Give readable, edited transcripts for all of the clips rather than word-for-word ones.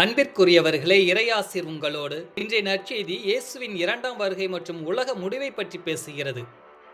அன்பிற்குரியவர்களே, இறையாசிர் உங்களோடு. இன்றைய நற்செய்தி இயேசுவின் இரண்டாம் வருகை மற்றும் உலக முடிவை பற்றி பேசுகிறது.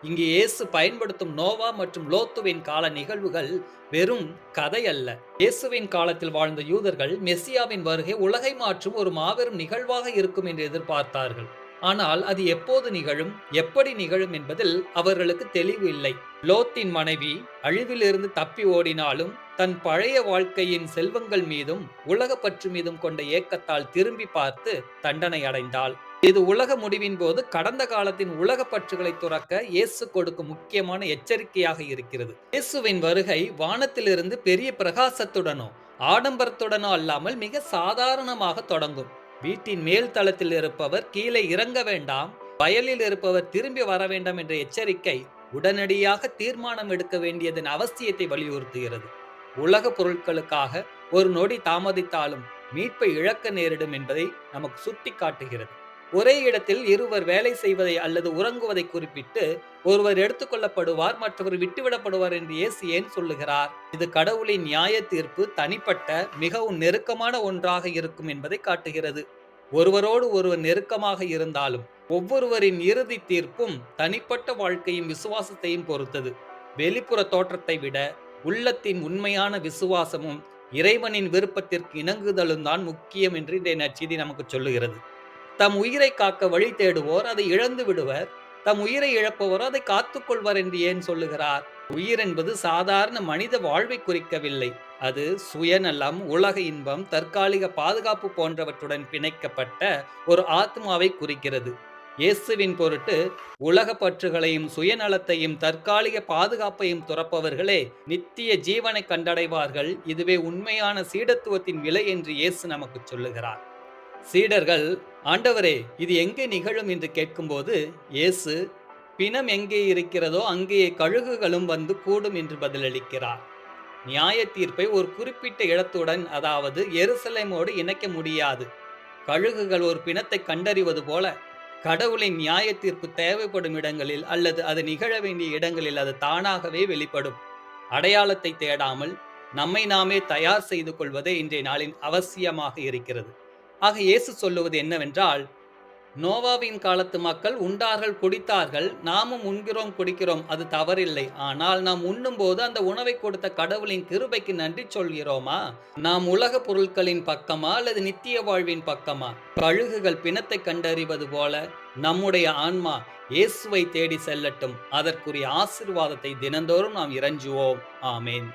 இங்கு இயேசு பயன்படுத்தும் நோவா மற்றும் லோத்துவின் கால நிகழ்வுகள் வெறும் கதை அல்ல. இயேசுவின் காலத்தில் வாழ்ந்த யூதர்கள் மெசியாவின் வருகை உலகை மாற்றும் ஒரு மாபெரும் நிகழ்வாக இருக்கும் என்று எதிர்பார்த்தார்கள். ஆனால் அது எப்போது நிகழும், எப்படி நிகழும் என்பதில் அவர்களுக்கு தெளிவு இல்லை. லோத்தின் மனைவி அழிவிலிருந்து தப்பி ஓடினாலும் தன் பழைய வாழ்க்கையின் செல்வங்கள் மீதும் உலக பற்று மீதும் கொண்ட ஏக்கத்தால் திரும்பி பார்த்து தண்டனை அடைந்தாள். இது உலக முடிவின் போது கடந்த காலத்தின் உலக பற்றுகளை துறக்க இயேசு கொடுக்கும் முக்கியமான எச்சரிக்கையாக இருக்கிறது. இயேசுவின் வருகை வானத்திலிருந்து பெரிய பிரகாசத்துடனோ ஆடம்பரத்துடனோ அல்லாமல் மிக சாதாரணமாக தொடங்கும். வீட்டின் மேல் தளத்தில் இருப்பவர் கீழே இறங்க வேண்டாம், வயலில் இருப்பவர் திரும்பி வர வேண்டாம் என்ற எச்சரிக்கை உடனடியாக தீர்மானம் எடுக்க வேண்டியதன் அவசியத்தை வலியுறுத்துகிறது. உலக பொருட்களுக்காக ஒரு நொடி தாமதித்தாலும் மீட்பை இழக்க நேரிடும் என்பதை நமக்கு சுட்டி காட்டுகிறது. ஒரே இடத்தில் இருவர் வேலை செய்வதை அல்லது உறங்குவதை குறிப்பிட்டு ஒருவர் எடுத்துக்கொள்ளப்படுவார், மற்றவர் விட்டுவிடப்படுவார் என்று இயேசு ஏன் சொல்லுகிறார்? இது கடவுளின் நியாய தீர்ப்பு தனிப்பட்ட மிகவும் நெருக்கமான ஒன்றாக இருக்கும் என்பதை காட்டுகிறது. ஒருவரோடு ஒருவர் நெருக்கமாக இருந்தாலும் ஒவ்வொருவரின் இறுதி தீர்ப்பும் தனிப்பட்ட வாழ்க்கையும் விசுவாசத்தையும் பொறுத்தது. வெளிப்புற தோற்றத்தை விட உள்ளத்தின் உண்மையான விசுவாசமும் இறைவனின் விருப்பத்திற்கு இணங்குதலும் தான் முக்கியம் என்று இந்த நற்செய்தி நமக்கு சொல்லுகிறது. தம் உயிரை காக்க வழி தேடுவோர் அதை இழந்து விடுவர், தம் உயிரை இழப்பவர் அதை காத்துக்கொள்வர் என்று ஏன் சொல்லுகிறார்? உயிர் என்பது சாதாரண மனித வாழ்வை குறிக்கவில்லை. அது சுயநலம், உலக இன்பம், தற்காலிக பாதுகாப்பு போன்றவற்றுடன் பிணைக்கப்பட்ட ஒரு ஆத்மாவை குறிக்கிறது. இயேசுவின் பொருட்டு உலக பற்றுகளையும் சுயநலத்தையும் தற்காலிக பாதுகாப்பையும் துறப்பவர்களே நித்திய ஜீவனை கண்டடைவார்கள். இதுவே உண்மையான சீடத்துவத்தின் விலை என்று இயேசு நமக்கு சொல்லுகிறார். சீடர்கள், ஆண்டவரே, இது எங்கே நிகழும் என்று கேட்கும்போது இயேசு, பிணம் எங்கே இருக்கிறதோ அங்கே கழுகுகளும் வந்து கூடும் என்று பதிலளிக்கிறார். நியாய தீர்ப்பை ஒரு குறிப்பிட்ட இடத்துடன், அதாவது எருசலேமோடு இணைக்க முடியாது. கழுகுகள் ஒரு பிணத்தை கண்டறிவது போல கடவுளின் நியாய தீர்ப்பு தேவைப்படும் இடங்களில் அல்லது அது நிகழ வேண்டிய இடங்களில் அது தானாகவே வெளிப்படும். அடையாளத்தை தேடாமல் நம்மை நாமே தயார் செய்து கொள்வதே இன்றைய நாளின் அவசியமாக இருக்கிறது. ஆக இயேசு சொல்லுவது என்னவென்றால், நோவாவின் காலத்து மக்கள் உண்டார்கள், குடித்தார்கள், நாமும் உண்கிறோம், குடிக்கிறோம், அது தவறில்லை. ஆனால் நாம் உண்ணும்போது அந்த உணவை கொடுத்த கடவுளின் கிருபைக்கு நன்றி சொல்கிறோமா? நாம் உலக பொருட்களின் பக்கமா அல்லது நித்திய வாழ்வின் பக்கமா? கழுகுகள் பிணத்தை கண்டறிவது போல நம்முடைய ஆன்மா இயேசுவை தேடி செல்லட்டும். அதற்குரிய ஆசீர்வாதத்தை தினந்தோறும் நாம் இறைஞ்சுவோம். ஆமேன்.